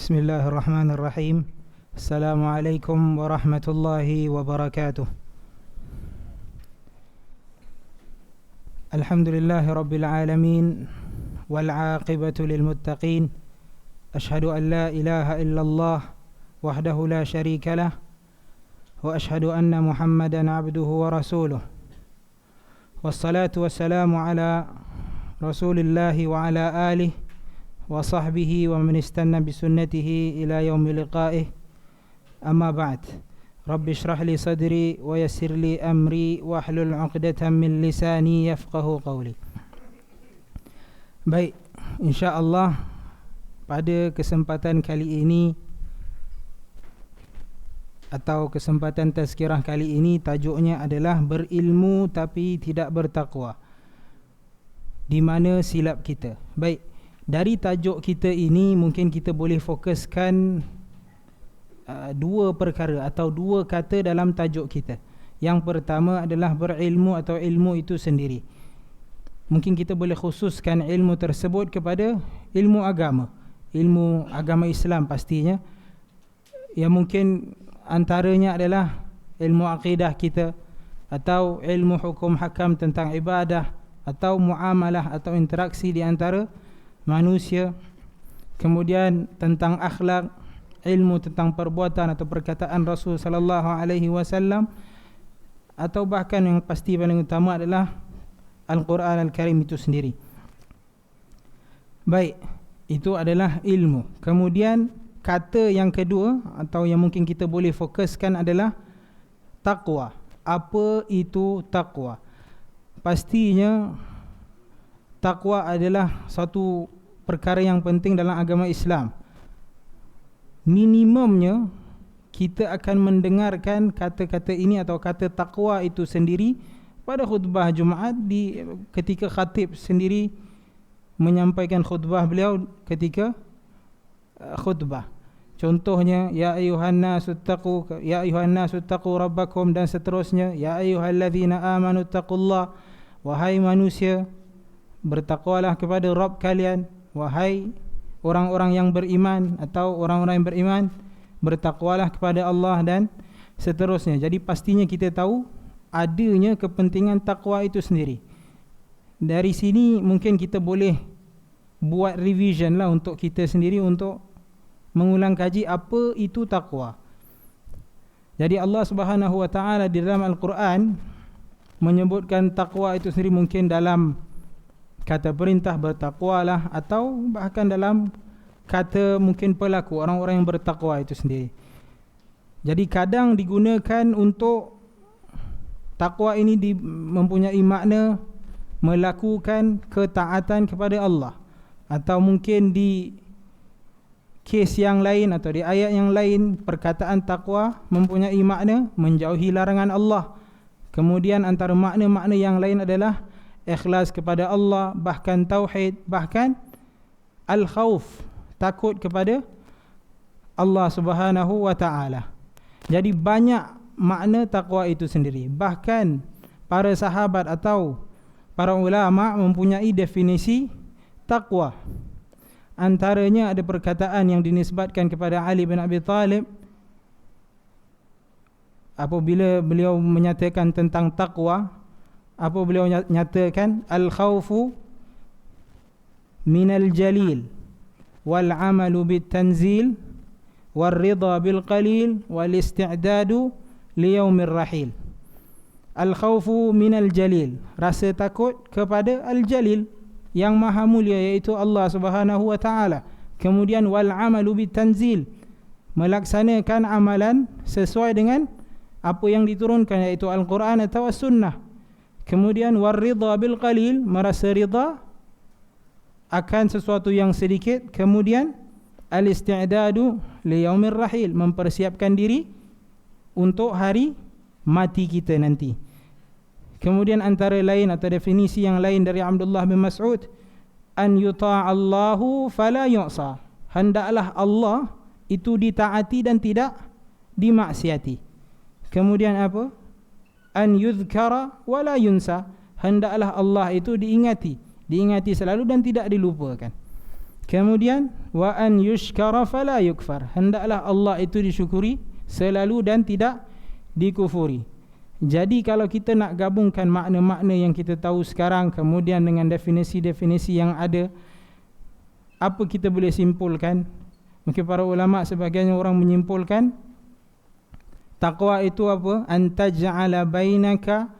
بسم الله الرحمن الرحيم. السلام عليكم ورحمة الله وبركاته. الحمد لله رب العالمين والعاقبة للمتقين. أشهد أن لا إله إلا الله وحده لا شريك له وأشهد أن محمدا عبده ورسوله والصلاة والسلام على رسول الله وعلى آله وصحبه ومن استنى بسنته إلى يوم لقائه. أما بعد، رب اشرح لي صدري ويسر لي أمري واحلل عقدة من لساني يفقه قولي. Baik, insya-Allah pada kesempatan kali ini atau kesempatan tazkirah kali ini, tajuknya adalah berilmu tapi tidak bertakwa. Di mana silap kita? Baik, dari tajuk kita ini mungkin kita boleh fokuskan dua perkara atau dua kata dalam tajuk kita. Yang pertama adalah berilmu atau ilmu itu sendiri. Mungkin kita boleh khususkan ilmu tersebut kepada ilmu agama Islam pastinya. Yang mungkin antaranya adalah ilmu akidah kita, atau ilmu hukum hakam tentang ibadah, atau muamalah atau interaksi di antara manusia. Kemudian tentang akhlak, ilmu tentang perbuatan atau perkataan Rasul sallallahu alaihi wasallam, atau bahkan yang pasti paling utama adalah Al-Quran Al-Karim itu sendiri. Baik, itu adalah ilmu. Kemudian kata yang kedua atau yang mungkin kita boleh fokuskan adalah taqwa. Apa itu taqwa? Pastinya taqwa adalah satu perkara yang penting dalam agama Islam. Minimumnya kita akan mendengarkan kata-kata ini atau kata taqwa itu sendiri pada khutbah Jumaat, ketika khatib sendiri menyampaikan khutbah beliau ketika khutbah. Contohnya, ya ayuhan nasu taqu rabbakum, dan seterusnya, ya ayyuhallazina amanu taqullah, wahai manusia, bertakwalah kepada Rabb kalian. Wahai orang-orang yang beriman atau orang-orang yang beriman, bertakwalah kepada Allah, dan seterusnya. Jadi pastinya kita tahu adanya kepentingan takwa itu sendiri. Dari sini mungkin kita boleh buat revision lah untuk kita sendiri, untuk mengulang kaji apa itu takwa. Jadi Allah Subhanahu wa taala di dalam Al-Quran menyebutkan takwa itu sendiri mungkin dalam kata perintah bertakwalah, atau bahkan dalam kata mungkin pelaku orang-orang yang bertakwa itu sendiri. Jadi kadang digunakan untuk takwa ini mempunyai makna melakukan ketaatan kepada Allah, atau mungkin di kes yang lain atau di ayat yang lain perkataan takwa mempunyai makna menjauhi larangan Allah. Kemudian antara makna-makna yang lain adalah ikhlas kepada Allah, bahkan tauhid, bahkan al-khauf, takut kepada Allah Subhanahu wa taala. Jadi banyak makna takwa itu sendiri. Bahkan para sahabat atau para ulama mempunyai definisi takwa. Antaranya ada perkataan yang dinisbatkan kepada Ali bin Abi Talib apabila beliau menyatakan tentang takwa. Apa beliau nyatakan? Al-khawfu minal jalil wal amalu bit tanzil wal ridha bil qalil wal isti'dadu li yaumir rahil. Al-khawfu minal jalil, rasa takut kepada al-jalil yang maha mulia, iaitu Allah Subhanahu wa taala. Kemudian wal amalu bit tanzil, melaksanakan amalan sesuai dengan apa yang diturunkan, iaitu Al-Quran atau As-Sunnah. Kemudian waridha bil qalil, merasa ridha akan sesuatu yang sedikit. Kemudian al-isti'dadu li yaumir rahil, mempersiapkan diri untuk hari mati kita nanti. Kemudian antara lain atau definisi yang lain dari Abdullah bin Mas'ud, an yuta'allahu fala yu'sa, hendaklah Allah itu ditaati dan tidak dimaksiati. Kemudian apa? An yudhkara wala yunsa, hendaklah Allah itu diingati selalu dan tidak dilupakan. Kemudian wa an yushkara fala yukfar, hendaklah Allah itu disyukuri selalu dan tidak dikufuri. Jadi kalau kita nak gabungkan makna-makna yang kita tahu sekarang kemudian dengan definisi-definisi yang ada, apa kita boleh simpulkan? Mungkin para ulama sebahagian orang menyimpulkan taqwa itu apa? An taj'ala bainaka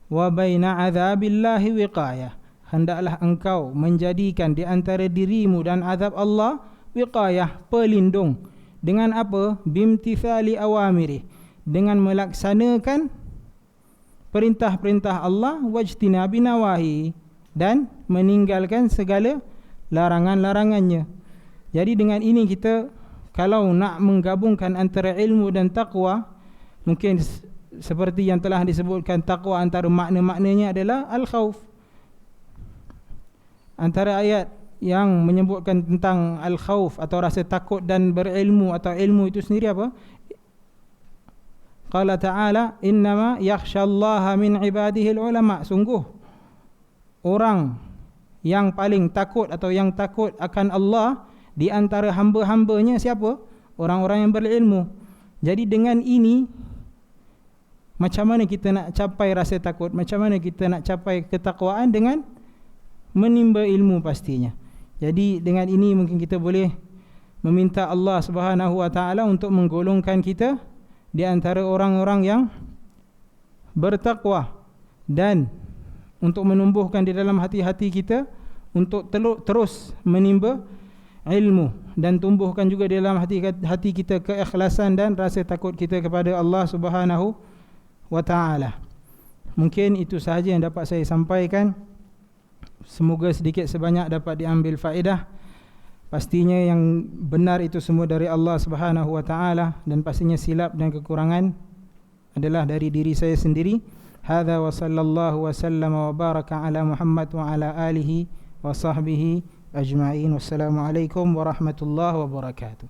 wa baina adzabillahi wiqayah, hendaklah engkau menjadikan di antara dirimu dan azab Allah wiqayah, pelindung. Dengan apa? Bimtithali awamiri, dengan melaksanakan perintah-perintah Allah, wajtinabi nawahi, dan meninggalkan segala larangan-larangannya. Jadi dengan ini kita kalau nak menggabungkan antara ilmu dan taqwa, mungkin seperti yang telah disebutkan, taqwa antara makna-maknanya adalah al-khawf. Antara ayat yang menyebutkan tentang al-khawf atau rasa takut dan berilmu atau ilmu itu sendiri apa? Qala ta'ala innama yakhshallaha min ibadihi ulama, sungguh orang yang paling takut atau yang takut akan Allah di antara hamba-hambanya siapa? Orang-orang yang berilmu. Jadi dengan ini macam mana kita nak capai rasa takut? Macam mana kita nak capai ketakwaan? Dengan menimba ilmu pastinya. Jadi dengan ini mungkin kita boleh meminta Allah Subhanahu wa taala untuk menggolongkan kita di antara orang-orang yang bertakwa, dan untuk menumbuhkan di dalam hati-hati kita untuk terus menimba ilmu, dan tumbuhkan juga di dalam hati kita keikhlasan dan rasa takut kita kepada Allah Subhanahu wa taala. Mungkin itu sahaja yang dapat saya sampaikan. Semoga sedikit sebanyak dapat diambil faedah. Pastinya yang benar itu semua dari Allah Subhanahu wa taala, dan pastinya silap dan kekurangan adalah dari diri saya sendiri. Hadza wa sallallahu wa sallama wa baraka ala Muhammad wa ala alihi wa sahbihi ajma'in. Wassalamualaikum warahmatullahi wabarakatuh.